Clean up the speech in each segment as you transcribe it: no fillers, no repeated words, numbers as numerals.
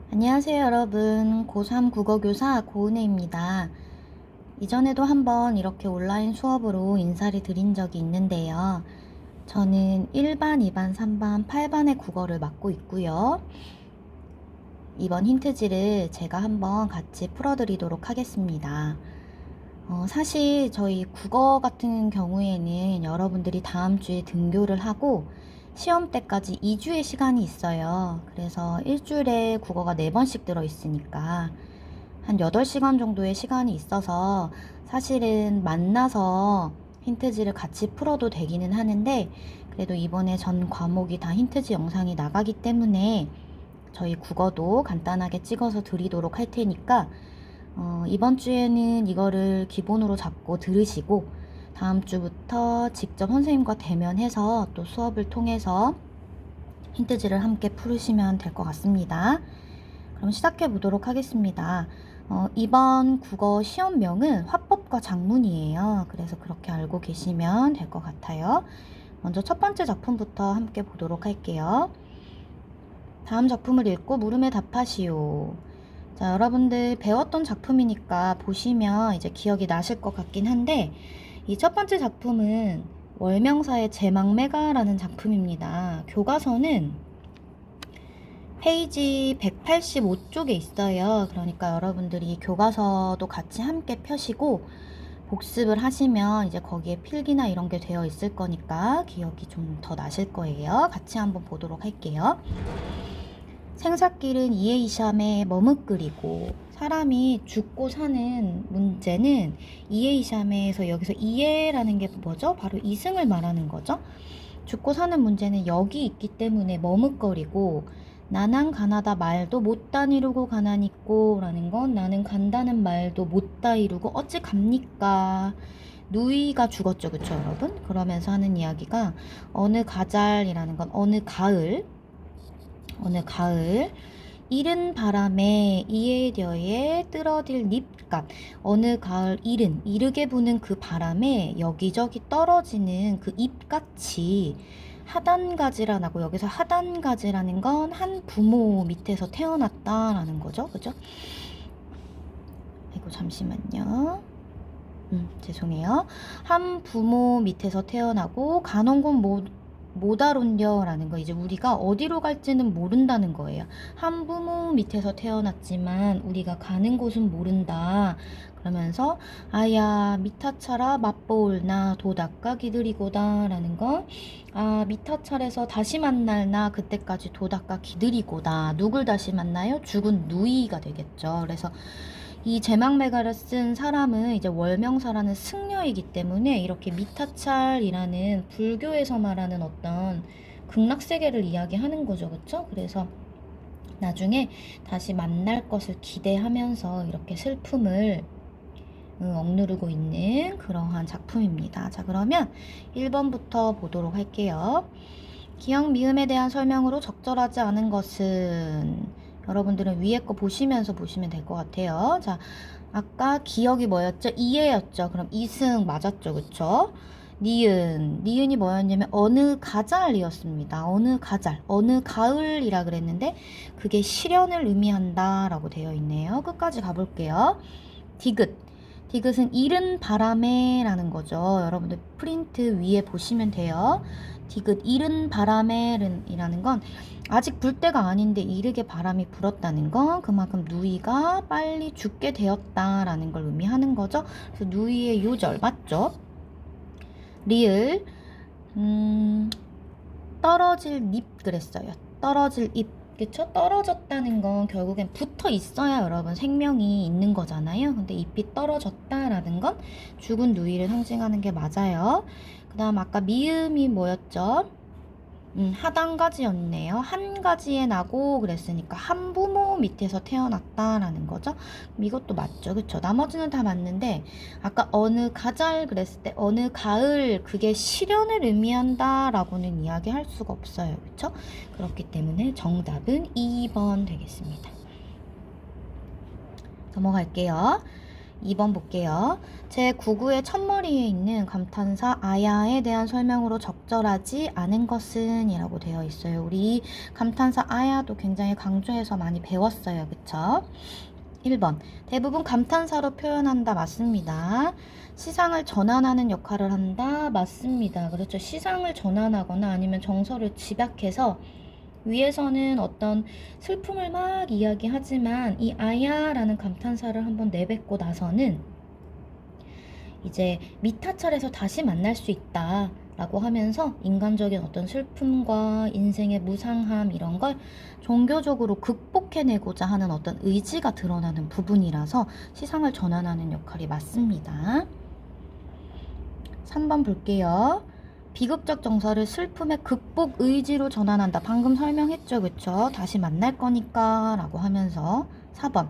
안녕하세요 여러분. 고3 국어교사 고은혜입니다. 이전에도 한번 이렇게 온라인 수업으로 인사를 드린 적이 있는데요. 저는 1반, 2반, 3반, 8반의 국어를 맡고 있고요. 이번 힌트지를 제가 한번 같이 풀어드리도록 하겠습니다. 사실 저희 국어 같은 경우에는 여러분들이 다음 주에 등교를 하고 시험 때까지 2주의 시간이 있어요. 그래서 일주일에 국어가 4번씩 들어있으니까 한 8시간 정도의 시간이 있어서 사실은 만나서 힌트지를 같이 풀어도 되기는 하는데, 그래도 이번에 전 과목이 다 힌트지 영상이 나가기 때문에 저희 국어도 간단하게 찍어서 드리도록 할 테니까 이번 주에는 이거를 기본으로 잡고 들으시고 다음 주부터 직접 선생님과 대면해서 또 수업을 통해서 힌트지를 함께 풀으시면 될 것 같습니다. 그럼 시작해 보도록 하겠습니다. 이번 국어 시험명은 화법과 작문이에요. 그래서 그렇게 알고 계시면 될 것 같아요. 먼저 첫 번째 작품부터 함께 보도록 할게요. 다음 작품을 읽고 물음에 답하시오. 자, 여러분들 배웠던 작품이니까 보시면 이제 기억이 나실 것 같긴 한데, 이 첫 번째 작품은 월명사의 제망매가라는 작품입니다. 교과서는 페이지 185쪽에 있어요. 그러니까 여러분들이 교과서도 같이 함께 펴시고 복습을 하시면 이제 거기에 필기나 이런 게 되어 있을 거니까 기억이 좀 더 나실 거예요. 같이 한번 보도록 할게요. 생사길은 이에이샴에 머뭇거리고, 사람이 죽고 사는 문제는 이에이샴에서 여기서 이에라는 게 뭐죠? 바로 이승을 말하는 거죠. 죽고 사는 문제는 여기 있기 때문에 머뭇거리고, 나난 가나다 말도 못다 이루고 가나니꼬 라는 건 나는 간다는 말도 못다 이루고 어찌 갑니까? 누이가 죽었죠, 그쵸 여러분? 그러면서 하는 이야기가 어느 가잘이라는 건 어느 가을, 이른 바람에 이에려에 떨어질 잎값, 어느 가을 이르게 부는 그 바람에 여기저기 떨어지는 그 잎같이 하단가지라고, 여기서 하단가지라는 건 한 부모 밑에서 태어났다라는 거죠. 그죠? 아이고 잠시만요. 죄송해요. 한 부모 밑에서 태어나고 가는 곳 못 알온려라는 거, 이제 우리가 어디로 갈지는 모른다는 거예요. 한 부모 밑에서 태어났지만 우리가 가는 곳은 모른다. 그러면서 아야 미타차라 맛보울나 도닦아 기들이고다 라는 거, 아 미타차에서 다시 만날나 그때까지 도닦아 기들이고다. 누굴 다시 만나요? 죽은 누이가 되겠죠. 그래서 이 제망매가를 쓴 사람은 이제 월명사라는 승려이기 때문에 이렇게 미타찰이라는 불교에서 말하는 어떤 극락세계를 이야기하는 거죠. 그쵸? 그래서 나중에 다시 만날 것을 기대하면서 이렇게 슬픔을 억누르고 있는 그러한 작품입니다. 자, 그러면 1번부터 보도록 할게요. 기역 미음에 대한 설명으로 적절하지 않은 것은, 여러분들은 위에 거 보시면서 보시면 될 것 같아요. 자, 아까 기역이 뭐였죠? 이해였죠. 그럼 이승 맞았죠. 그쵸? 니은이 뭐였냐면 어느 가잘이었습니다. 어느 가잘, 어느 가을이라 그랬는데 그게 실현을 의미한다 라고 되어 있네요. 끝까지 가볼게요. 디귿은 이른 바람에 라는 거죠. 여러분들 프린트 위에 보시면 돼요. 디귿, 이른 바람에 이라는 건 아직 불 때가 아닌데 이르게 바람이 불었다는 건 그만큼 누이가 빨리 죽게 되었다라는 걸 의미하는 거죠. 그래서 누이의 요절 맞죠? 리을, 떨어질 잎 그랬어요. 떨어질 잎. 그쵸? 떨어졌다는 건 결국엔 붙어 있어야 여러분 생명이 있는 거잖아요. 근데 잎이 떨어졌다라는 건 죽은 누이를 상징하는 게 맞아요. 그 다음 아까 미음이 뭐였죠? 하단가지였네요. 한 가지에 나고 그랬으니까 한 부모 밑에서 태어났다라는 거죠. 이것도 맞죠. 그쵸? 나머지는 다 맞는데 아까 어느 가잘 그랬을 때 어느 가을, 그게 실현을 의미한다 라고는 이야기할 수가 없어요. 그쵸? 그렇기 때문에 정답은 2번 되겠습니다. 넘어갈게요. 2번 볼게요. 제9구의 첫머리에 있는 감탄사 아야에 대한 설명으로 적절하지 않은 것은 이라고 되어 있어요. 우리 감탄사 아야도 굉장히 강조해서 많이 배웠어요. 그쵸? 1번 대부분 감탄사로 표현한다. 맞습니다. 시상을 전환하는 역할을 한다. 맞습니다. 그렇죠. 시상을 전환하거나 아니면 정서를 집약해서 위에서는 어떤 슬픔을 막 이야기하지만 이 아야라는 감탄사를 한번 내뱉고 나서는 이제 미타철에서 다시 만날 수 있다 라고 하면서 인간적인 어떤 슬픔과 인생의 무상함 이런 걸 종교적으로 극복해내고자 하는 어떤 의지가 드러나는 부분이라서 시상을 전환하는 역할이 맞습니다. 3번 볼게요. 비극적 정서를 슬픔의 극복 의지로 전환한다. 방금 설명했죠. 그쵸? 다시 만날 거니까 라고 하면서 4번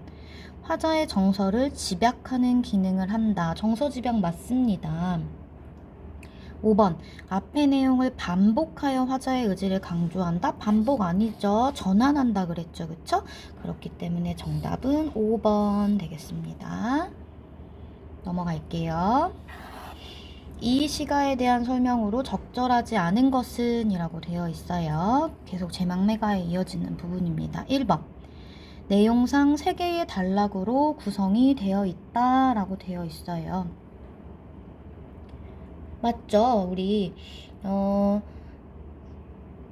화자의 정서를 집약하는 기능을 한다. 정서 집약 맞습니다. 5번 앞의 내용을 반복하여 화자의 의지를 강조한다. 반복 아니죠. 전환한다 그랬죠. 그쵸? 그렇기 때문에 정답은 5번 되겠습니다. 넘어갈게요. 이 시가에 대한 설명으로 적절하지 않은 것은 이라고 되어 있어요. 계속 제망매가에 이어지는 부분입니다. 1번 내용상 3개의 단락으로 구성이 되어 있다 라고 되어 있어요. 맞죠? 우리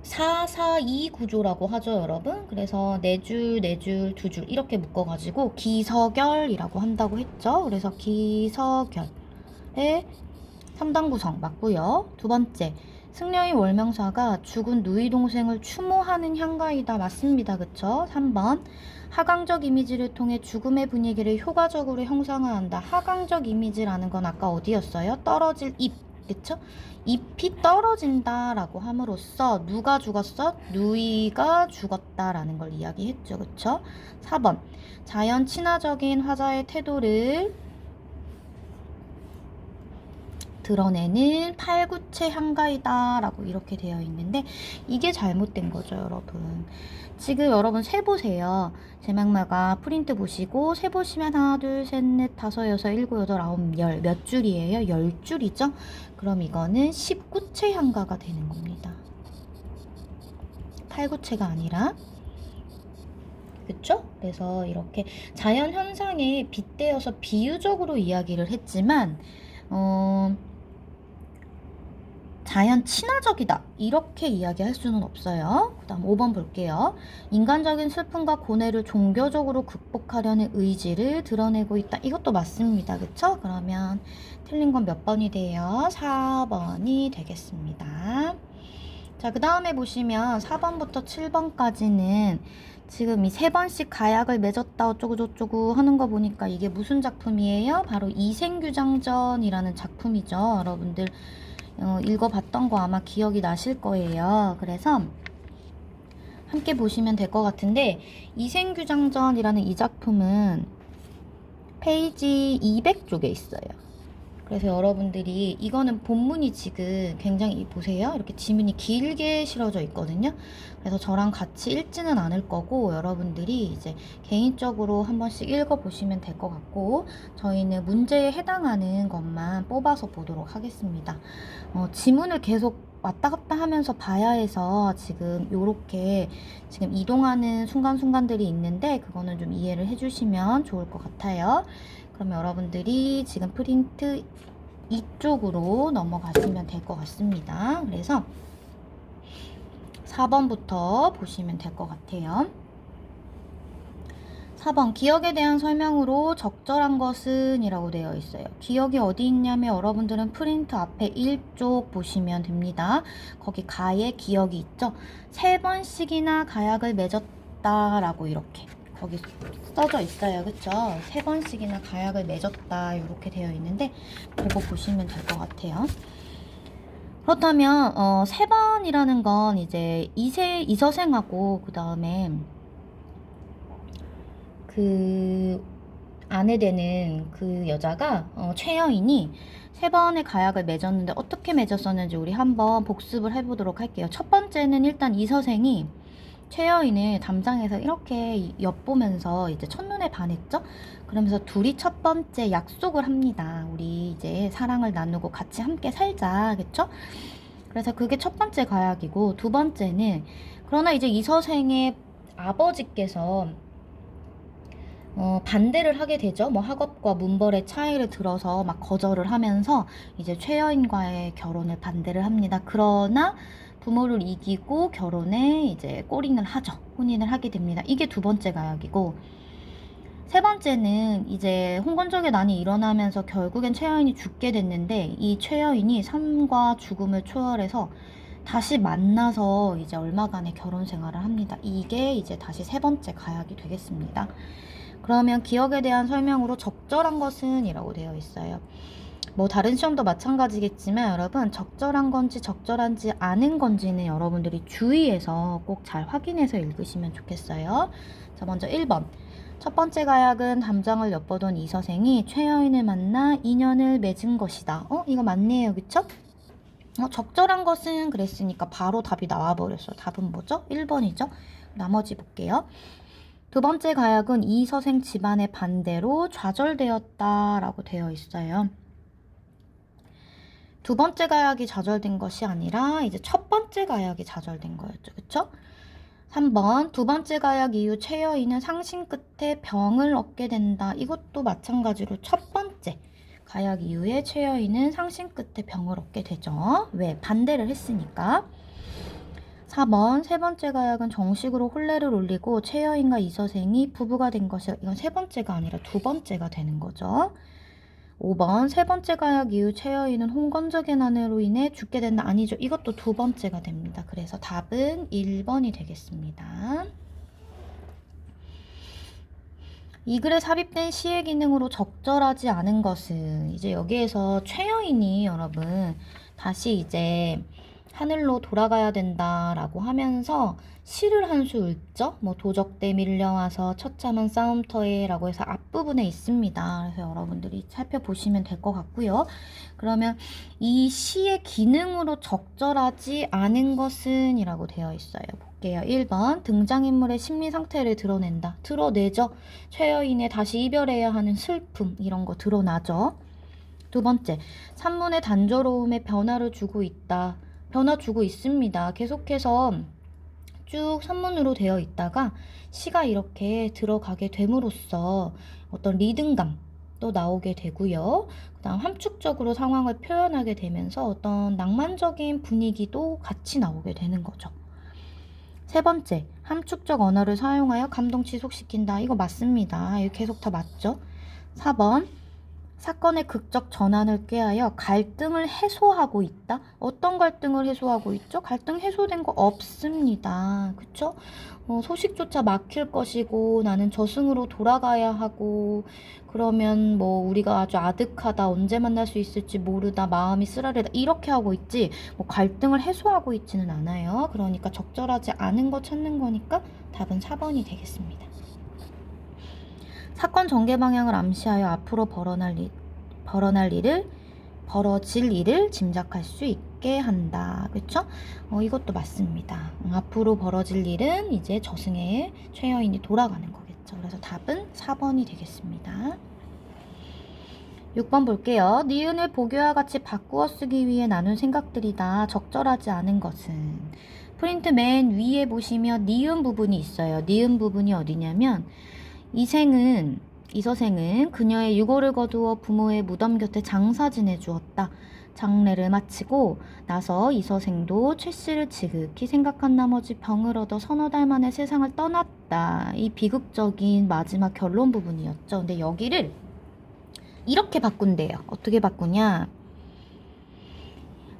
4-4-2 구조라고 하죠, 여러분. 그래서 4줄, 4줄, 2줄 이렇게 묶어가지고 기서결이라고 한다고 했죠. 그래서 기서결의 3단 구성 맞고요. 두 번째, 승려의 월명사가 죽은 누이 동생을 추모하는 향가이다. 맞습니다. 그쵸? 3번, 하강적 이미지를 통해 죽음의 분위기를 효과적으로 형상화한다. 하강적 이미지라는 건 아까 어디였어요? 떨어질 잎. 그쵸? 잎이 떨어진다 라고 함으로써 누가 죽었어? 누이가 죽었다라는 걸 이야기했죠. 그쵸? 4번, 자연 친화적인 화자의 태도를 드러내는 팔구체 향가이다 라고 이렇게 되어 있는데 이게 잘못된 거죠, 여러분. 지금 여러분 세보세요. 제망마가 프린트 보시고 세보시면 하나, 둘, 셋, 넷, 다섯, 여섯, 일곱, 여덟, 아홉, 열 몇 줄이에요? 10줄이죠? 그럼 이거는 19체 향가가 되는 겁니다. 8구체가 아니라. 그쵸? 그래서 이렇게 자연 현상에 빗대어서 비유적으로 이야기를 했지만 자연 친화적이다 이렇게 이야기할 수는 없어요. 그 다음 5번 볼게요. 인간적인 슬픔과 고뇌를 종교적으로 극복하려는 의지를 드러내고 있다. 이것도 맞습니다. 그쵸? 그러면 틀린 건 몇 번이 돼요? 4번이 되겠습니다. 자, 그 다음에 보시면 4번부터 7번까지는 지금 이 3번씩 가약을 맺었다 어쩌고저쩌고 하는 거 보니까 이게 무슨 작품이에요? 바로 이생규장전이라는 작품이죠. 여러분들 읽어봤던 거 아마 기억이 나실 거예요. 그래서 함께 보시면 될 것 같은데 이생규장전이라는 이 작품은 페이지 200쪽에 있어요. 그래서 여러분들이 이거는 본문이 지금 굉장히 보세요. 이렇게 지문이 길게 실어져 있거든요. 그래서 저랑 같이 읽지는 않을 거고 여러분들이 이제 개인적으로 한 번씩 읽어보시면 될 것 같고 저희는 문제에 해당하는 것만 뽑아서 보도록 하겠습니다. 지문을 계속 왔다 갔다 하면서 봐야 해서 지금 요렇게 지금 이동하는 순간순간들이 있는데 그거는 좀 이해를 해주시면 좋을 것 같아요. 그럼 여러분들이 지금 프린트 이쪽으로 넘어가시면 될 것 같습니다. 그래서 4번부터 보시면 될 것 같아요. 4번 기억에 대한 설명으로 적절한 것은 이라고 되어 있어요. 기억이 어디 있냐면 여러분들은 프린트 앞에 1쪽 보시면 됩니다. 거기 가에 기억이 있죠. 3번씩이나 가약을 맺었다 라고 이렇게 거기 써져 있어요. 그쵸? 3번씩이나 가약을 맺었다 이렇게 되어 있는데 그거 보시면 될 것 같아요. 그렇다면 3번이라는 건 이제 이서생하고 그 다음에 그 아내 되는 그 여자가 최여인이 3번의 가약을 맺었는데 어떻게 맺었었는지 우리 한번 복습을 해보도록 할게요. 첫 번째는 일단 이서생이 최여인을 담장에서 이렇게 엿보면서 이제 첫눈에 반했죠? 그러면서 둘이 첫 번째 약속을 합니다. 우리 이제 사랑을 나누고 같이 함께 살자. 그쵸? 그래서 그게 첫 번째 가약이고, 두 번째는, 그러나 이제 이 서생의 아버지께서 반대를 하게 되죠. 뭐 학업과 문벌의 차이를 들어서 막 거절을 하면서 이제 최여인과의 결혼을 반대를 합니다. 그러나 부모를 이기고 결혼에 이제 꼬링을 하죠. 혼인을 하게 됩니다. 이게 두 번째 가약이고, 세 번째는 이제 홍건적의 난이 일어나면서 결국엔 최여인이 죽게 됐는데, 이 최여인이 삶과 죽음을 초월해서 다시 만나서 이제 얼마간의 결혼 생활을 합니다. 이게 이제 다시 세 번째 가약이 되겠습니다. 그러면 기억에 대한 설명으로 적절한 것은 이라고 되어 있어요. 뭐 다른 시험도 마찬가지겠지만 여러분, 적절한 건지 적절하지 않은 건지는 여러분들이 주의해서 꼭 잘 확인해서 읽으시면 좋겠어요. 자, 먼저 1번. 첫 번째 가약은 담장을 엿보던 이서생이 최여인을 만나 인연을 맺은 것이다. 이거 맞네요. 그쵸? 적절한 것은 그랬으니까 바로 답이 나와버렸어요. 답은 뭐죠? 1번이죠. 나머지 볼게요. 두 번째 가약은 이서생 집안의 반대로 좌절되었다라고 되어 있어요. 두 번째 가약이 좌절된 것이 아니라 이제 첫 번째 가약이 좌절된 거였죠. 그쵸? 3번. 두 번째 가약 이후 최여인은 상심 끝에 병을 얻게 된다. 이것도 마찬가지로 첫 번째 가약 이후에 최여인은 상심 끝에 병을 얻게 되죠. 왜? 반대를 했으니까. 4번. 세 번째 가약은 정식으로 혼례를 올리고 최여인과 이서생이 부부가 된 것이야. 이건 세 번째가 아니라 두 번째가 되는 거죠. 5번. 세 번째 가약 이후 최여인은 홍건적의 난으로 인해 죽게 된다. 아니죠. 이것도 두 번째가 됩니다. 그래서 답은 1번이 되겠습니다. 이 글에 삽입된 시의 기능으로 적절하지 않은 것은, 이제 여기에서 최여인이 여러분 다시 이제 하늘로 돌아가야 된다라고 하면서 시를 한 수 읊죠. 뭐 도적대 밀려와서 처참한 싸움터에 라고 해서 앞부분에 있습니다. 그래서 여러분들이 살펴보시면 될 것 같고요. 그러면 이 시의 기능으로 적절하지 않은 것은 이라고 되어 있어요. 볼게요. 1번. 등장인물의 심리 상태를 드러낸다. 드러내죠. 최여인의 다시 이별해야 하는 슬픔, 이런 거 드러나죠. 두 번째. 산문의 단조로움에 변화를 주고 있다. 변화 주고 있습니다. 계속해서 쭉 산문으로 되어 있다가 시가 이렇게 들어가게 됨으로써 어떤 리듬감도 나오게 되고요. 그 다음 함축적으로 상황을 표현하게 되면서 어떤 낭만적인 분위기도 같이 나오게 되는 거죠. 세 번째, 함축적 언어를 사용하여 감동 지속시킨다. 이거 맞습니다. 이거 계속 다 맞죠? 4번, 사건의 극적 전환을 꾀하여 갈등을 해소하고 있다. 어떤 갈등을 해소하고 있죠? 갈등 해소된 거 없습니다. 그쵸? 소식조차 막힐 것이고 나는 저승으로 돌아가야 하고, 그러면 뭐 우리가 아주 아득하다, 언제 만날 수 있을지 모르다, 마음이 쓰라리다, 이렇게 하고 있지 뭐 갈등을 해소하고 있지는 않아요. 그러니까 적절하지 않은 거 찾는 거니까 답은 4번이 되겠습니다. 사건 전개 방향을 암시하여 앞으로 벌어질 일을 짐작할 수 있게 한다. 그쵸? 이것도 맞습니다. 앞으로 벌어질 일은 이제 저승에 최여인이 돌아가는 거겠죠. 그래서 답은 4번이 되겠습니다. 6번 볼게요. 니은을 보교와 같이 바꾸어 쓰기 위해 나눈 생각들이다. 적절하지 않은 것은, 프린트 맨 위에 보시면 니은 부분이 있어요. 니은 부분이 어디냐면, 이서생은 그녀의 유고를 거두어 부모의 무덤 곁에 장사 지내주었다. 장례를 마치고 나서 이서생도 최씨를 지극히 생각한 나머지 병을 얻어 서너 달 만에 세상을 떠났다. 이 비극적인 마지막 결론 부분이었죠. 근데 여기를 이렇게 바꾼대요. 어떻게 바꾸냐?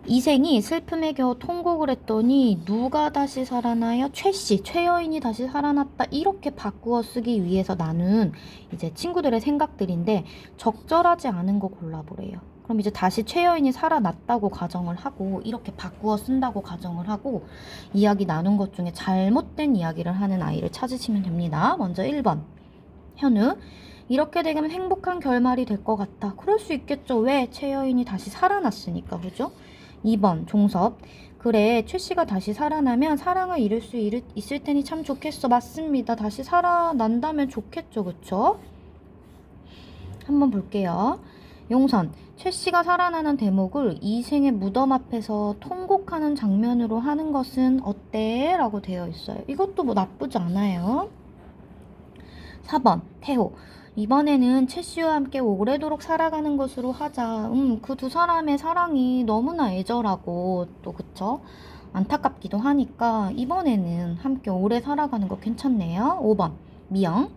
이생이 슬픔에 겨워 통곡을 했더니 누가 다시 살아나요? 최씨, 최여인이 다시 살아났다. 이렇게 바꾸어 쓰기 위해서 나눈 이제 친구들의 생각들인데, 적절하지 않은 거 골라보래요. 그럼 이제 다시 최여인이 살아났다고 가정을 하고 이렇게 바꾸어 쓴다고 가정을 하고 이야기 나눈 것 중에 잘못된 이야기를 하는 아이를 찾으시면 됩니다. 먼저 1번 현우. 이렇게 되면 행복한 결말이 될 것 같아. 그럴 수 있겠죠. 왜? 최여인이 다시 살아났으니까. 그죠? 2번 종섭. 그래, 최 씨가 다시 살아나면 사랑을 이룰 수 있을 테니 참 좋겠어. 맞습니다. 다시 살아난다면 좋겠죠. 그쵸? 한번 볼게요. 용선. 최 씨가 살아나는 대목을 이생의 무덤 앞에서 통곡하는 장면으로 하는 것은 어때? 라고 되어 있어요. 이것도 뭐 나쁘지 않아요. 4번 태호. 이번에는 최 씨와 함께 오래도록 살아가는 것으로 하자. 그 두 사람의 사랑이 너무나 애절하고 또 그쵸? 안타깝기도 하니까 이번에는 함께 오래 살아가는 거 괜찮네요. 5번 미영.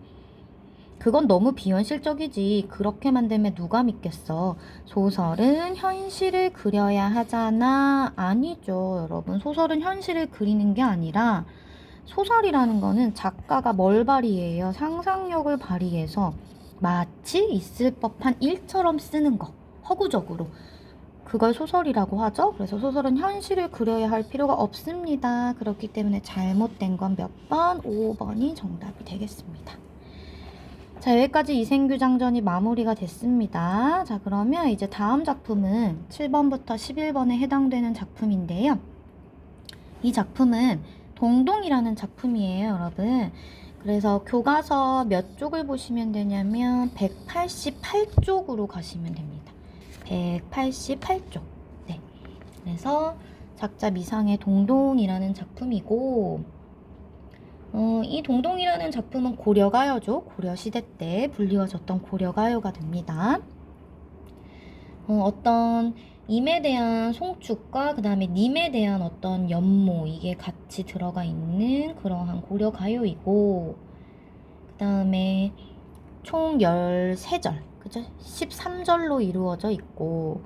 그건 너무 비현실적이지. 그렇게 만들면 누가 믿겠어. 소설은 현실을 그려야 하잖아. 아니죠, 여러분. 소설은 현실을 그리는 게 아니라 소설이라는 거는 작가가 뭘 발휘해요? 상상력을 발휘해서 마치 있을 법한 일처럼 쓰는 거. 허구적으로. 그걸 소설이라고 하죠. 그래서 소설은 현실을 그려야 할 필요가 없습니다. 그렇기 때문에 잘못된 건 몇 번? 5번이 정답이 되겠습니다. 자, 여기까지 이생규장전이 마무리가 됐습니다. 자, 그러면 이제 다음 작품은 7번부터 11번에 해당되는 작품인데요. 이 작품은 동동이라는 작품이에요, 여러분. 그래서 교과서 몇 쪽을 보시면 되냐면 188쪽으로 가시면 됩니다. 188쪽. 네. 그래서 작자 미상의 동동이라는 작품이고, 이 동동이라는 작품은 고려가요죠. 고려시대 때 불리워졌던 고려가요가 됩니다. 어떤 임에 대한 송축과 그 다음에 님에 대한 어떤 연모, 이게 같이 들어가 있는 그러한 고려가요이고, 그 다음에 총 13절, 그죠? 13절로 이루어져 있고,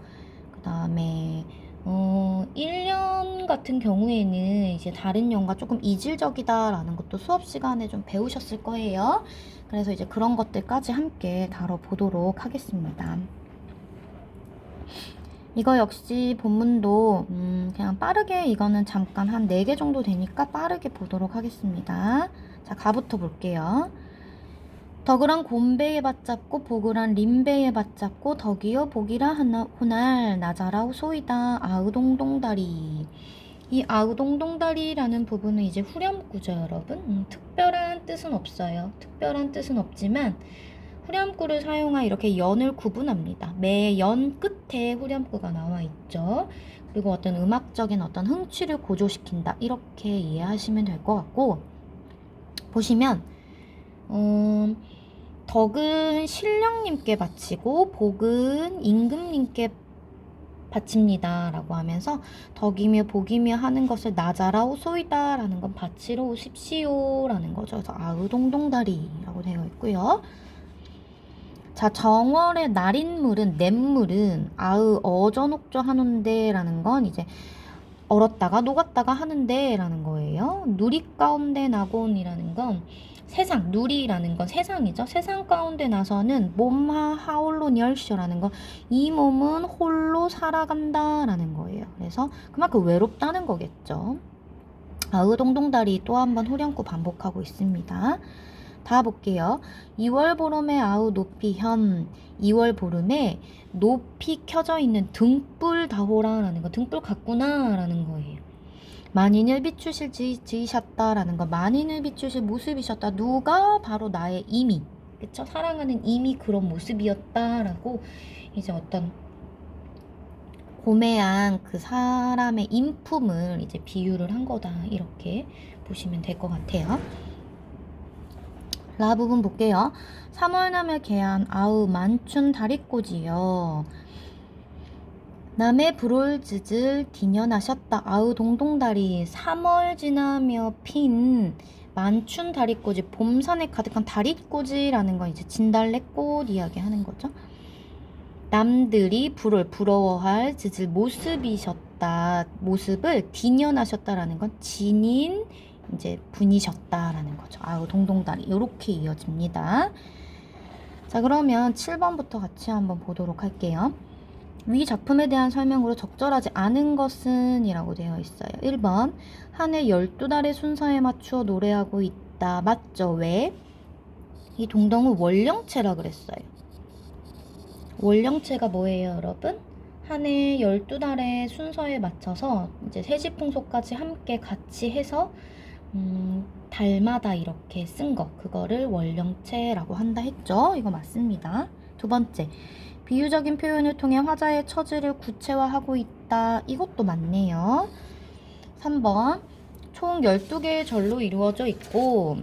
그 다음에 1년 같은 경우에는 이제 다른 년과 조금 이질적이다라는 것도 수업 시간에 좀 배우셨을 거예요. 그래서 이제 그런 것들까지 함께 다뤄보도록 하겠습니다. 이거 역시 본문도 그냥 빠르게, 이거는 잠깐 한 4개 정도 되니까 빠르게 보도록 하겠습니다. 자, 가부터 볼게요. 덕을한 곰배에 받잡고 복을한 림배에 받잡고 덕이여 복이라 호날 나자라우 소이다. 아우동동다리. 이 아우동동다리라는 부분은 이제 후렴구죠, 여러분. 특별한 뜻은 없어요. 특별한 뜻은 없지만 후렴구를 사용하 이렇게 연을 구분합니다. 매 연 끝에 후렴구가 나와 있죠. 그리고 어떤 음악적인 어떤 흥취를 고조시킨다, 이렇게 이해하시면 될 것 같고, 보시면 덕은 신령님께 바치고 복은 임금님께 바칩니다 라고 하면서 덕이며 복이며 하는 것을 나자라 오소이다 라는 건 바치러 오십시오 라는 거죠. 그래서 아우동동다리 라고 되어 있고요. 자, 정월의 날인물은 냇물은 아으 어저녹저 하는데 라는 건 이제 얼었다가 녹았다가 하는데 라는 거예요. 누리 가운데 나곤이라는 건 세상, 누리라는 건 세상이죠. 세상 가운데 나서는 몸하 하홀로 열쇼라는 건 이 몸은 홀로 살아간다 라는 거예요. 그래서 그만큼 외롭다는 거겠죠. 아으동동다리 또 한번 후렴구 반복하고 있습니다. 다 볼게요. 2월 보름에 아우 높이 현. 2월 보름에 높이 켜져 있는 등불 다호라라는 거, 등불 같구나 라는 거예요. 만인을 비추실 지으셨다라는 거, 만인을 비추실 모습이셨다. 누가? 바로 나의 이미, 그쵸? 사랑하는 이미 그런 모습이었다라고 이제 어떤 고매한 그 사람의 인품을 이제 비유를 한 거다, 이렇게 보시면 될 것 같아요. 라 부분 볼게요. 3월남을 개한 아우 만춘 다리꼬지요. 남의 불올즈을 디녀나셨다. 아우 동동다리. 3월 지나며 핀 만춘 다리꼬지, 봄산에 가득한 다리꼬지라는 건 이제 진달래꽃 이야기하는 거죠. 남들이 부러워할 즈을 모습이셨다. 모습을 디녀나셨다라는 건 진인 이제 분이셨다라는 거죠. 아우 동동다리, 이렇게 이어집니다. 자, 그러면 7번부터 같이 한번 보도록 할게요. 위 작품에 대한 설명으로 적절하지 않은 것은 이라고 되어 있어요. 1번 한 해 12달의 순서에 맞추어 노래하고 있다. 맞죠? 왜? 이 동동은 월령체라 그랬어요. 월령체가 뭐예요, 여러분? 한 해 12달의 순서에 맞춰서 이제 세시풍소까지 함께 같이 해서 달마다 이렇게 쓴 거, 그거를 월령체라고 한다 했죠. 이거 맞습니다. 두 번째, 비유적인 표현을 통해 화자의 처지를 구체화하고 있다. 이것도 맞네요. 3번, 총 12개의 절로 이루어져 있고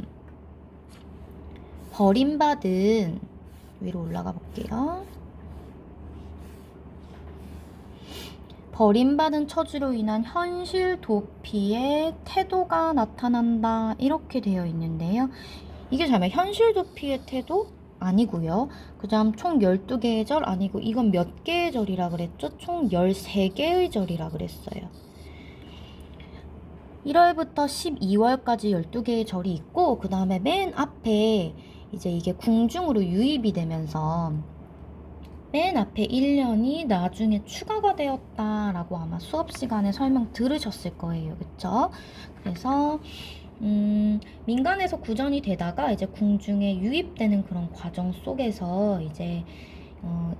버림받은, 위로 올라가 볼게요. 버림받은 처지로 인한 현실 도피의 태도가 나타난다. 이렇게 되어 있는데요. 이게 잠깐 현실 도피의 태도? 아니고요. 그 다음 총 12개의 절 아니고 이건 몇 개의 절이라 그랬죠? 총 13개의 절이라 그랬어요. 1월부터 12월까지 12개의 절이 있고 그 다음에 맨 앞에 이제 이게 궁중으로 유입이 되면서 맨 앞에 1년이 나중에 추가가 되었다라고 아마 수업 시간에 설명 들으셨을 거예요. 그쵸? 그래서 민간에서 구전이 되다가 이제 궁중에 유입되는 그런 과정 속에서 이제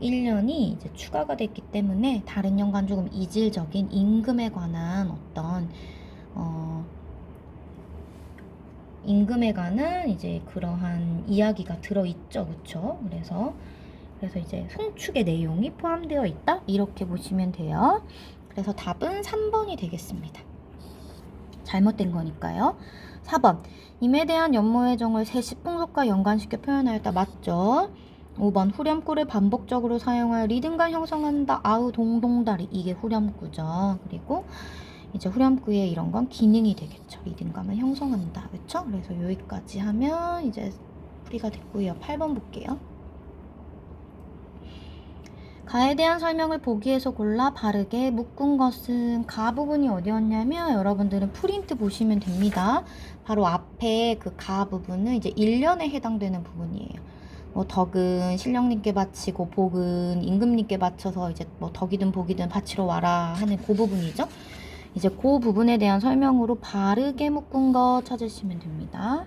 1년이 이제 추가가 됐기 때문에 다른 년과는 조금 이질적인 임금에 관한 어떤 임금에 관한 이제 그러한 이야기가 들어있죠. 그쵸? 그래서 이제 송축의 내용이 포함되어 있다? 이렇게 보시면 돼요. 그래서 답은 3번이 되겠습니다. 잘못된 거니까요. 4번, 임에 대한 연모의 정을 세시풍속과 연관시켜 표현하였다. 맞죠? 5번, 후렴구를 반복적으로 사용하여 리듬감 형성한다. 아우 동동다리. 이게 후렴구죠. 그리고 이제 후렴구에 이런 건 기능이 되겠죠. 리듬감을 형성한다. 그렇죠? 그래서 여기까지 하면 이제 풀이가 됐고요. 8번 볼게요. 가에 대한 설명을 보기에서 골라 바르게 묶은 것은 가 부분이 어디였냐면 여러분들은 프린트 보시면 됩니다. 바로 앞에 그 가 부분은 이제 1년에 해당되는 부분이에요. 뭐 덕은 신령님께 바치고 복은 임금님께 바쳐서 이제 뭐 덕이든 복이든 바치러 와라 하는 그 부분이죠. 이제 그 부분에 대한 설명으로 바르게 묶은 거 찾으시면 됩니다.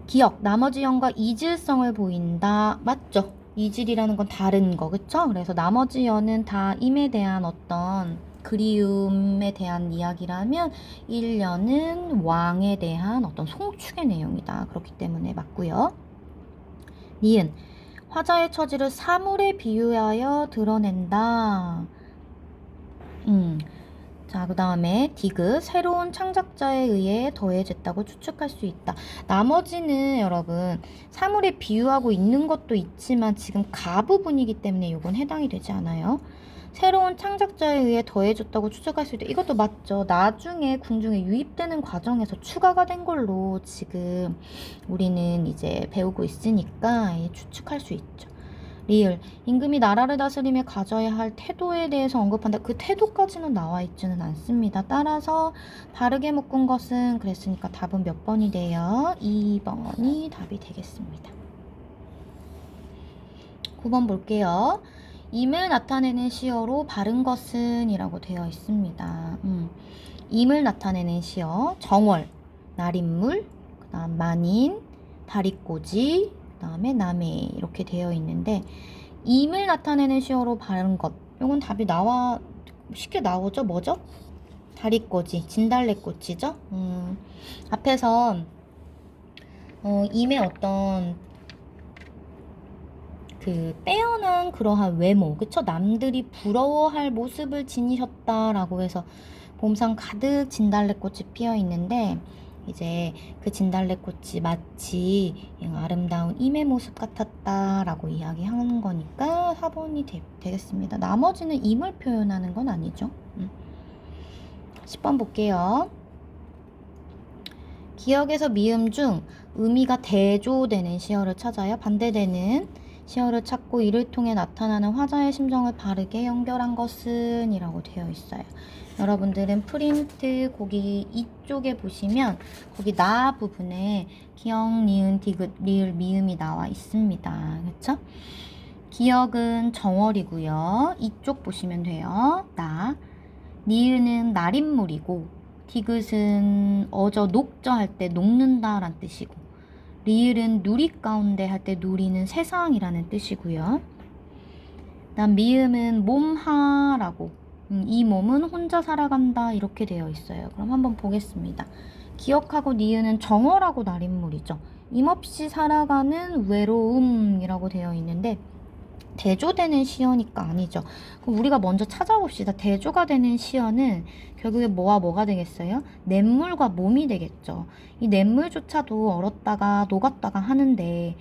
기억, 나머지 연과 이질성을 보인다. 맞죠? 이질이라는 건 다른 거, 그쵸? 그래서 나머지 연은 다 임에 대한 어떤 그리움에 대한 이야기라면 1년은 왕에 대한 어떤 송축의 내용이다. 그렇기 때문에 맞고요. 니은, 화자의 처지를 사물에 비유하여 드러낸다. 자, 그 다음에 디귿, 새로운 창작자에 의해 더해졌다고 추측할 수 있다. 나머지는 여러분 사물에 비유하고 있는 것도 있지만 지금 가 부분이기 때문에 이건 해당이 되지 않아요. 새로운 창작자에 의해 더해졌다고 추측할 수 있다. 이것도 맞죠. 나중에 궁중에 유입되는 과정에서 추가가 된 걸로 지금 우리는 이제 배우고 있으니까 추측할 수 있죠. 리을, 임금이 나라를 다스리며 가져야 할 태도에 대해서 언급한다. 그 태도까지는 나와 있지는 않습니다. 따라서 바르게 묶은 것은 그랬으니까 답은 몇 번이 돼요? 2번이 답이 되겠습니다. 9번 볼게요. 임을 나타내는 시어로 바른 것은 이라고 되어 있습니다. 임을 나타내는 시어, 정월, 날인물, 그 다음 만인, 다리꼬지, 그 다음에 남해 이렇게 되어 있는데 임을 나타내는 시어로 바른 것, 이건 답이 쉽게 나오죠. 뭐죠? 다리꼬지, 진달래꽃이죠. 앞에서 임의 어떤 그 빼어난 그러한 외모, 그쵸? 남들이 부러워할 모습을 지니셨다라고 해서 봄산 가득 진달래꽃이 피어 있는데 이제 그 진달래꽃이 마치 아름다운 임의 모습 같았다라고 이야기하는 거니까 4번이 되겠습니다. 나머지는 임을 표현하는 건 아니죠. 10번 볼게요. 기역에서 미음 중 의미가 대조되는 시어를 찾아요. 반대되는 시어를 찾고 이를 통해 나타나는 화자의 심정을 바르게 연결한 것은 이라고 되어 있어요. 여러분들은 프린트 거기 이쪽에 보시면 거기 나 부분에 기역, 니은, 디귿, 리을, 미음이 나와 있습니다. 그쵸? 기역은 정월이고요. 이쪽 보시면 돼요. 나. 니은은 날인물이고 디귿은 녹저 할 때 녹는다 라는 뜻이고 리을은 누리 가운데 할 때 누리는 세상이라는 뜻이고요. 그다음 미음은 몸하라고. 이 몸은 혼자 살아간다 이렇게 되어 있어요. 그럼 한번 보겠습니다. 기억하고 니은은 정어라고 날인물이죠. 힘없이 살아가는 외로움이라고 되어 있는데 대조되는 시어니까 아니죠. 그럼 우리가 먼저 찾아봅시다. 대조가 되는 시어는 결국에 뭐와 뭐가 되겠어요? 냇물과 몸이 되겠죠. 이 냇물조차도 얼었다가 녹았다가 하는데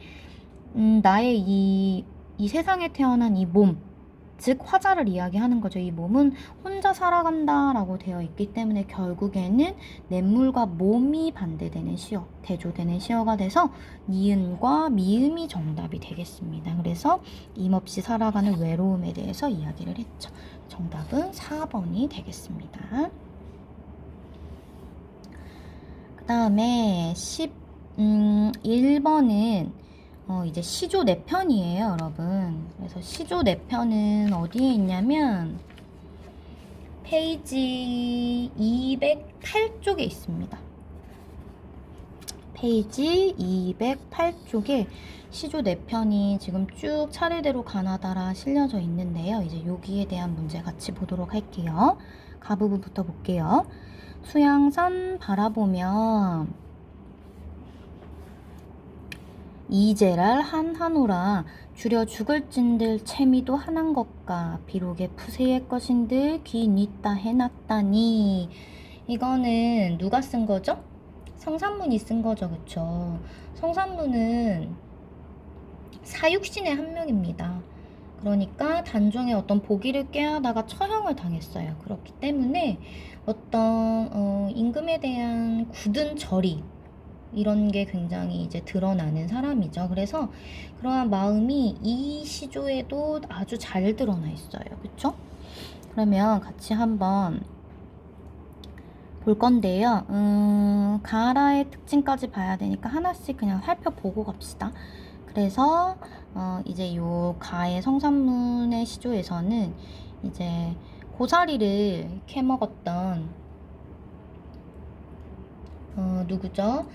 나의 이 세상에 태어난 이 몸, 즉 화자를 이야기하는 거죠. 이 몸은 혼자 살아간다 라고 되어 있기 때문에 결국에는 냇물과 몸이 반대되는 시어, 대조되는 시어가 돼서 니은과 미음이 정답이 되겠습니다. 그래서 힘없이 살아가는 외로움에 대해서 이야기를 했죠. 정답은 4번이 되겠습니다. 그 다음에 11번은 이제 시조 4편이에요, 여러분. 그래서 시조 4편은 어디에 있냐면 페이지 208쪽에 있습니다. 페이지 208쪽에 시조 4편이 지금 쭉 차례대로 가나다라 실려져 있는데요. 이제 여기에 대한 문제 같이 보도록 할게요. 가부분부터 볼게요. 수양산 바라보면 이제랄 한하노라 줄여 죽을 찐들 채미도 하난 것가 비록에 푸세의 것인들 귀 뉘따 해놨다니. 이거는 누가 쓴 거죠? 성산문이 쓴 거죠. 그쵸? 성산문은 사육신의 한 명입니다. 그러니까 단종의 어떤 보기를 꾀하다가 처형을 당했어요. 그렇기 때문에 어떤 임금에 대한 굳은 절이 이런 게 굉장히 이제 드러나는 사람이죠. 그래서 그러한 마음이 이 시조에도 아주 잘 드러나 있어요. 그쵸? 그러면 같이 한번 볼 건데요. 가라의 특징까지 봐야 되니까 하나씩 그냥 살펴보고 갑시다. 그래서 이제 요 가의 성산문의 시조에서는 이제 고사리를 캐먹었던 누구죠?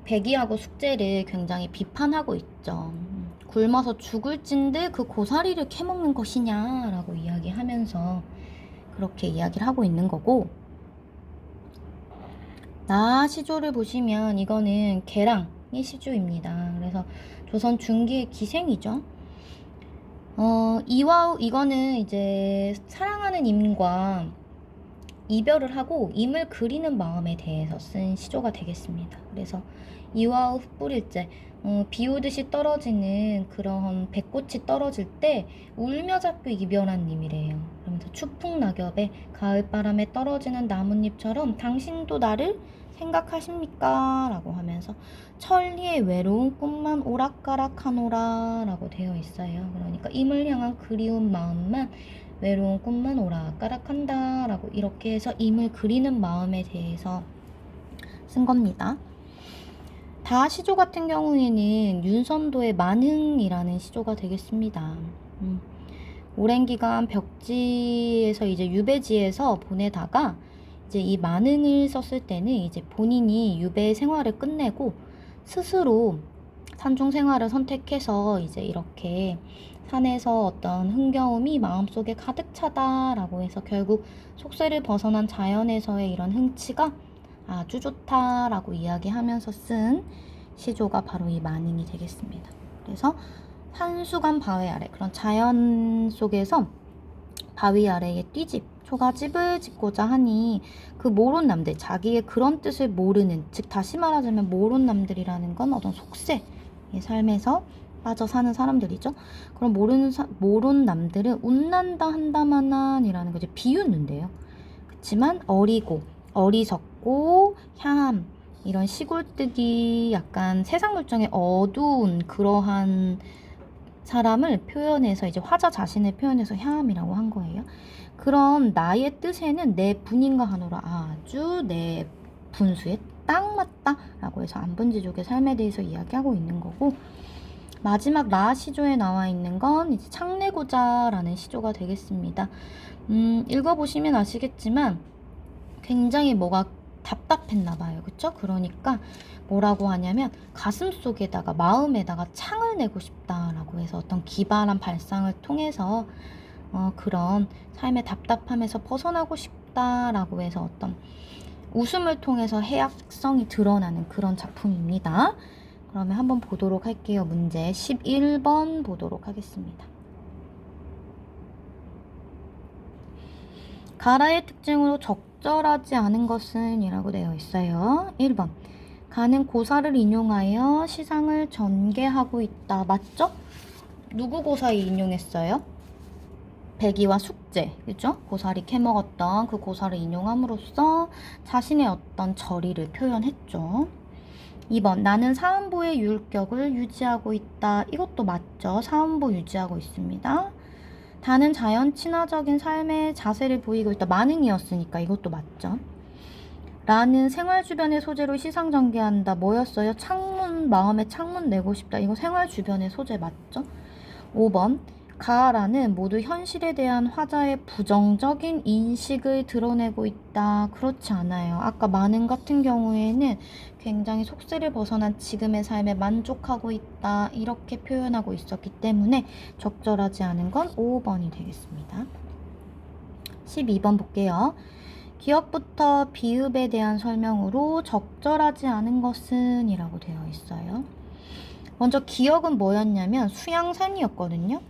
백이하고 숙제를 굉장히 비판하고 있죠. 굶어서 죽을 찐들 그 고사리를 캐먹는 것이냐 라고 이야기하면서 그렇게 이야기를 하고 있는 거고, 나 시조를 보시면 이거는 개랑의 시조입니다. 그래서 조선 중기의 기생이죠. 이와우 이거는 이제 사랑하는 임과 이별을 하고 임을 그리는 마음에 대해서 쓴 시조가 되겠습니다. 그래서 이와우 흩뿌릴째 비 오듯이 떨어지는 그런 백꽃이 떨어질 때 울며 잡고 이별한 님이래요. 그러면서 추풍 낙엽에 가을바람에 떨어지는 나뭇잎처럼 당신도 나를 생각하십니까? 라고 하면서 천리의 외로운 꿈만 오락가락하노라 라고 되어 있어요. 그러니까 임을 향한 그리운 마음만 외로운 꿈만 오락가락한다 라고 이렇게 해서 임을 그리는 마음에 대해서 쓴 겁니다. 다 시조 같은 경우에는 윤선도의 만흥이라는 시조가 되겠습니다. 오랜 기간 벽지에서 이제 유배지에서 보내다가 이제 이 만흥을 썼을 때는 이제 본인이 유배 생활을 끝내고 스스로 산중 생활을 선택해서 이제 이렇게 산에서 어떤 흥겨움이 마음속에 가득 차다라고 해서 결국 속세를 벗어난 자연에서의 이런 흥치가 아주 좋다라고 이야기하면서 쓴 시조가 바로 이 만흥이 되겠습니다. 그래서 산수간 바위 아래, 그런 자연 속에서 바위 아래에 띠집, 초가집을 짓고자 하니 그 모론 남들, 자기의 그런 뜻을 모르는, 즉 다시 말하자면 모론 남들이라는 건 어떤 속세의 삶에서 빠져 사는 사람들이죠. 그럼 모론 남들은 웃난다 한다마난이라는 거 이제 비웃는데요. 그렇지만 어리고 어리석고 향함, 이런 시골뜨기 약간 세상 물정에 어두운 그러한 사람을 표현해서 이제 화자 자신을 표현해서 향함이라고 한 거예요. 그럼 나의 뜻에는 내 분인가 하노라, 아주 내 분수에 딱 맞다 라고 해서 안분지족의 삶에 대해서 이야기하고 있는 거고, 마지막 라 시조에 나와 있는 건 이제 창내고자라는 시조가 되겠습니다. 읽어보시면 아시겠지만 굉장히 뭐가 답답했나 봐요. 그쵸? 그러니까 뭐라고 하냐면 가슴 속에다가 마음에다가 창을 내고 싶다라고 해서 어떤 기발한 발상을 통해서 그런 삶의 답답함에서 벗어나고 싶다라고 해서 어떤 웃음을 통해서 해악성이 드러나는 그런 작품입니다. 그러면 한번 보도록 할게요. 문제 11번 보도록 하겠습니다. 가라의 특징으로 적절하지 않은 것은 이라고 되어 있어요. 1번 가는 고사를 인용하여 시상을 전개하고 있다. 맞죠? 누구 고사에 인용했어요? 백이와 숙제, 그죠? 고사리 캐먹었던 그 고사를 인용함으로써 자신의 어떤 절의를 표현했죠. 2번 나는 사음보의 율격을 유지하고 있다. 이것도 맞죠? 사음보 유지하고 있습니다. 다는 자연 친화적인 삶의 자세를 보이고 있다. 만응이었으니까 이것도 맞죠? 라는 생활 주변의 소재로 시상 전개한다. 뭐였어요? 창문, 마음에 창문 내고 싶다. 이거 생활 주변의 소재 맞죠? 5번 가라는 모두 현실에 대한 화자의 부정적인 인식을 드러내고 있다. 그렇지 않아요. 아까 만응 같은 경우에는 굉장히 속세를 벗어난 지금의 삶에 만족하고 있다. 이렇게 표현하고 있었기 때문에 적절하지 않은 건 5번이 되겠습니다. 12번 볼게요. 기억부터 비읍에 대한 설명으로 적절하지 않은 것은 이라고 되어 있어요. 먼저 기억은 뭐였냐면 수양산이었거든요.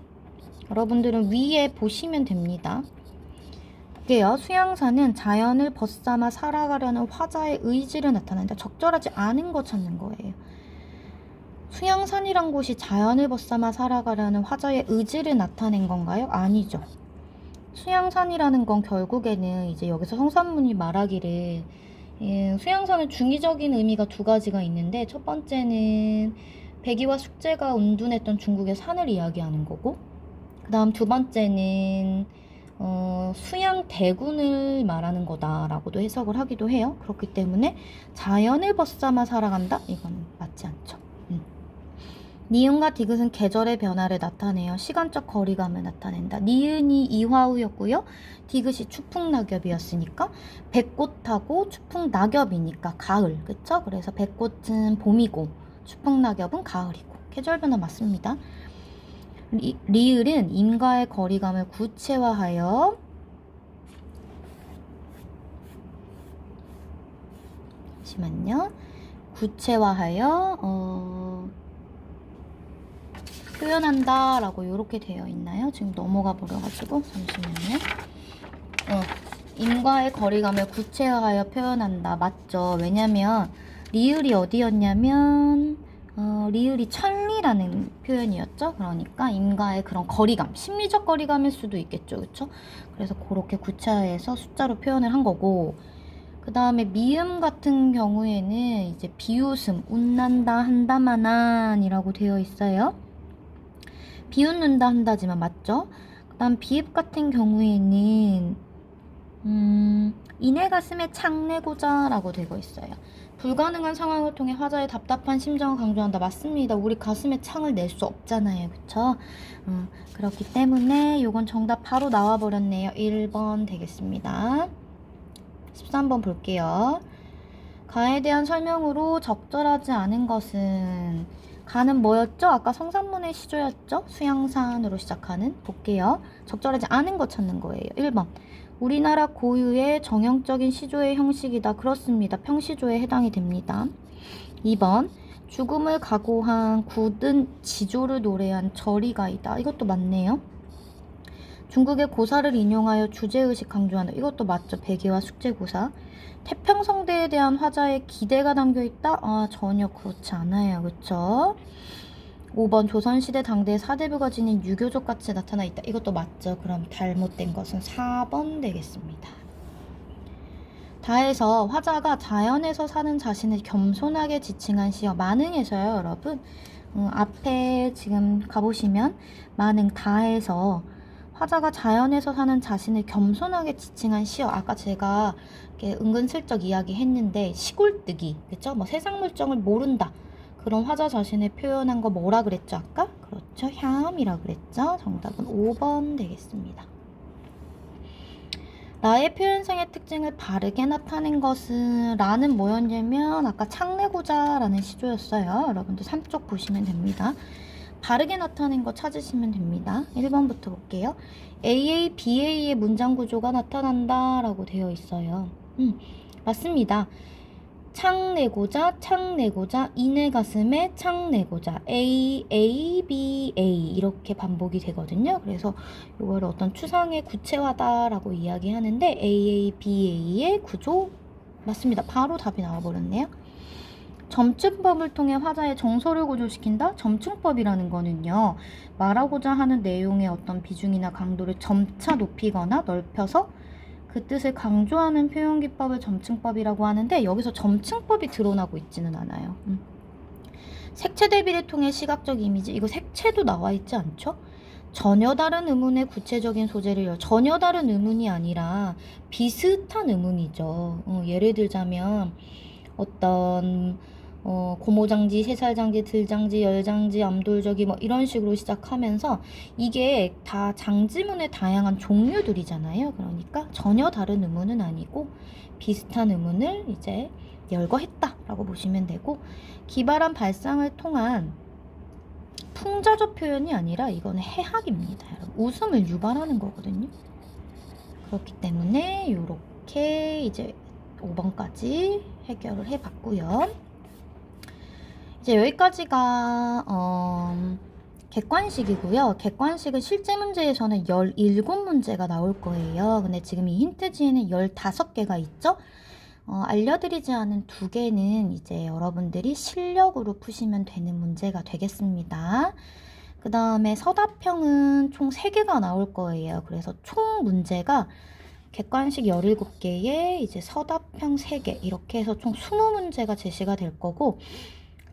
여러분들은 위에 보시면 됩니다. 볼게요. 수양산은 자연을 벗삼아 살아가려는 화자의 의지를 나타낸다. 적절하지 않은 거 찾는 거예요. 수양산이란 곳이 자연을 벗삼아 살아가려는 화자의 의지를 나타낸 건가요? 아니죠. 수양산이라는 건 결국에는 이제 여기서 성산문이 말하기를 수양산은 중의적인 의미가 두 가지가 있는데 첫 번째는 백이와 숙제가 운둔했던 중국의 산을 이야기하는 거고 그 다음 두 번째는 수양 대군을 말하는 거다라고도 해석을 하기도 해요. 그렇기 때문에 자연을 벗삼아 살아간다? 이건 맞지 않죠. 니은과 디귿은 계절의 변화를 나타내요. 시간적 거리감을 나타낸다. 니은이 이화우였고요. 디귿이 추풍낙엽이었으니까 백꽃하고 추풍낙엽이니까 가을. 그쵸? 그래서 백꽃은 봄이고 추풍낙엽은 가을이고 계절 변화 맞습니다. 리을은 임과의 거리감을 구체화하여 잠시만요. 구체화하여 표현한다 라고 이렇게 되어 있나요? 지금 넘어가 버려가지고 잠시만요. 임과의 거리감을 구체화하여 표현한다. 맞죠? 왜냐면 리을이 어디였냐면 리을이 천리라는 표현이었죠. 그러니까 임과의 그런 거리감, 심리적 거리감일 수도 있겠죠. 그쵸? 그래서 그렇게 구체화해서 숫자로 표현을 한 거고 그 다음에 미음 같은 경우에는 이제 비웃음, 웃난다, 한다마난 이라고 되어 있어요. 비웃는다 한다지만 맞죠? 그 다음 비읍 같은 경우에는 이내 가슴에 창 내고자 라고 되고 있어요. 불가능한 상황을 통해 화자의 답답한 심정을 강조한다. 맞습니다. 우리 가슴에 창을 낼 수 없잖아요. 그쵸? 그렇기 때문에 요건 정답 바로 나와버렸네요. 1번 되겠습니다. 13번 볼게요. 가에 대한 설명으로 적절하지 않은 것은 가는 뭐였죠? 아까 성산문의 시조였죠? 수양산으로 시작하는. 볼게요. 적절하지 않은 거 찾는 거예요. 1번 우리나라 고유의 정형적인 시조의 형식이다. 그렇습니다. 평시조에 해당이 됩니다. 2번 죽음을 각오한 굳은 지조를 노래한 절이가이다. 이것도 맞네요. 중국의 고사를 인용하여 주제의식 강조한다. 이것도 맞죠. 백이와 숙제고사. 태평성대에 대한 화자의 기대가 담겨있다? 전혀 그렇지 않아요. 그쵸? 5번 조선시대 당대의 사대부가 지닌 유교적 가치 나타나 있다. 이것도 맞죠. 그럼 잘못된 것은 4번 되겠습니다. 다해서 화자가 자연에서 사는 자신을 겸손하게 지칭한 시어. 만응에서요 여러분. 앞에 지금 가보시면 만응 다해서 화자가 자연에서 사는 자신을 겸손하게 지칭한 시어. 아까 제가 은근슬쩍 이야기했는데 시골뜨기, 그쵸? 뭐 세상 물정을 모른다. 그런 화자 자신을 표현한 거 뭐라 그랬죠 아까? 그렇죠. 혐이라 그랬죠. 정답은 5번 되겠습니다. 나의 표현상의 특징을 바르게 나타낸 것은 라는 뭐였냐면 아까 창내고자 라는 시조였어요. 여러분들 3쪽 보시면 됩니다. 바르게 나타낸 거 찾으시면 됩니다. 1번부터 볼게요. AA, BA의 문장 구조가 나타난다 라고 되어 있어요. 맞습니다. 창 내고자, 이내 가슴에 창 내고자, A, A, B, A 이렇게 반복이 되거든요. 그래서 이걸 어떤 추상의 구체화다라고 이야기하는데 A, A, B, A의 구조 맞습니다. 바로 답이 나와버렸네요. 점층법을 통해 화자의 정서를 고조시킨다? 점층법이라는 거는요, 말하고자 하는 내용의 어떤 비중이나 강도를 점차 높이거나 넓혀서 그 뜻을 강조하는 표현 기법을 점층법이라고 하는데, 여기서 점층법이 드러나고 있지는 않아요. 색채 대비를 통해 시각적 이미지, 이거 색채도 나와 있지 않죠? 전혀 다른 의문의 구체적인 소재를 전혀 다른 의문이 아니라 비슷한 의문이죠. 예를 들자면 어떤 고모장지, 세살장지, 들장지, 열장지, 암돌저기 뭐 이런 식으로 시작하면서 이게 다 장지문의 다양한 종류들이잖아요. 그러니까 전혀 다른 의문은 아니고 비슷한 의문을 이제 열거했다라고 보시면 되고, 기발한 발상을 통한 풍자적 표현이 아니라 이거는 해학입니다. 여러분. 웃음을 유발하는 거거든요. 그렇기 때문에 이렇게 이제 5번까지 해결을 해봤고요. 이제 여기까지가 객관식이고요. 객관식은 실제 문제에서는 17문제가 나올 거예요. 근데 지금 이 힌트지에는 15개가 있죠. 알려드리지 않은 2개는 이제 여러분들이 실력으로 푸시면 되는 문제가 되겠습니다. 그 다음에 서답형은 총 3개가 나올 거예요. 그래서 총 문제가 객관식 17개에 이제 서답형 3개 이렇게 해서 총 20문제가 제시가 될 거고,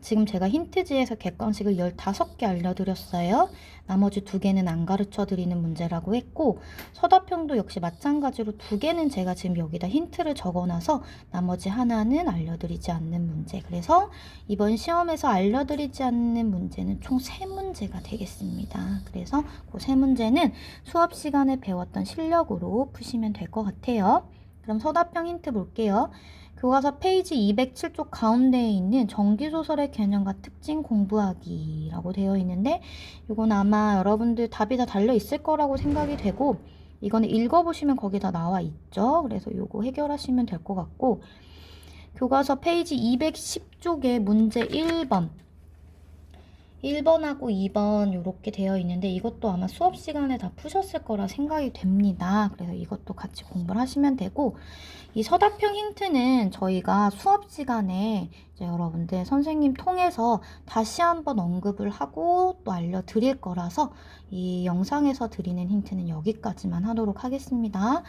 지금 제가 힌트지에서 객관식을 15개 알려드렸어요. 나머지 2개는 안 가르쳐 드리는 문제라고 했고, 서답형도 역시 마찬가지로 2개는 제가 지금 여기다 힌트를 적어놔서 나머지 하나는 알려드리지 않는 문제. 그래서 이번 시험에서 알려드리지 않는 문제는 총 3문제가 되겠습니다. 그래서 그 3문제는 수업 시간에 배웠던 실력으로 푸시면 될 것 같아요. 그럼 서답형 힌트 볼게요. 교과서 페이지 207쪽 가운데에 있는 정기소설의 개념과 특징 공부하기라고 되어 있는데, 이건 아마 여러분들 답이 다 달려 있을 거라고 생각이 되고, 이거는 읽어보시면 거기 다 나와 있죠. 그래서 이거 해결하시면 될 것 같고, 교과서 페이지 210쪽에 문제 1번하고 2번 이렇게 되어 있는데, 이것도 아마 수업 시간에 다 푸셨을 거라 생각이 됩니다. 그래서 이것도 같이 공부를 하시면 되고, 이 서답형 힌트는 저희가 수업 시간에 이제 여러분들 선생님 통해서 다시 한번 언급을 하고 또 알려드릴 거라서 이 영상에서 드리는 힌트는 여기까지만 하도록 하겠습니다.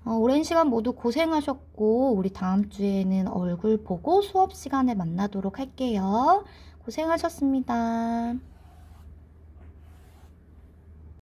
오랜 시간 모두 고생하셨고, 우리 다음 주에는 얼굴 보고 수업 시간에 만나도록 할게요. 고생하셨습니다.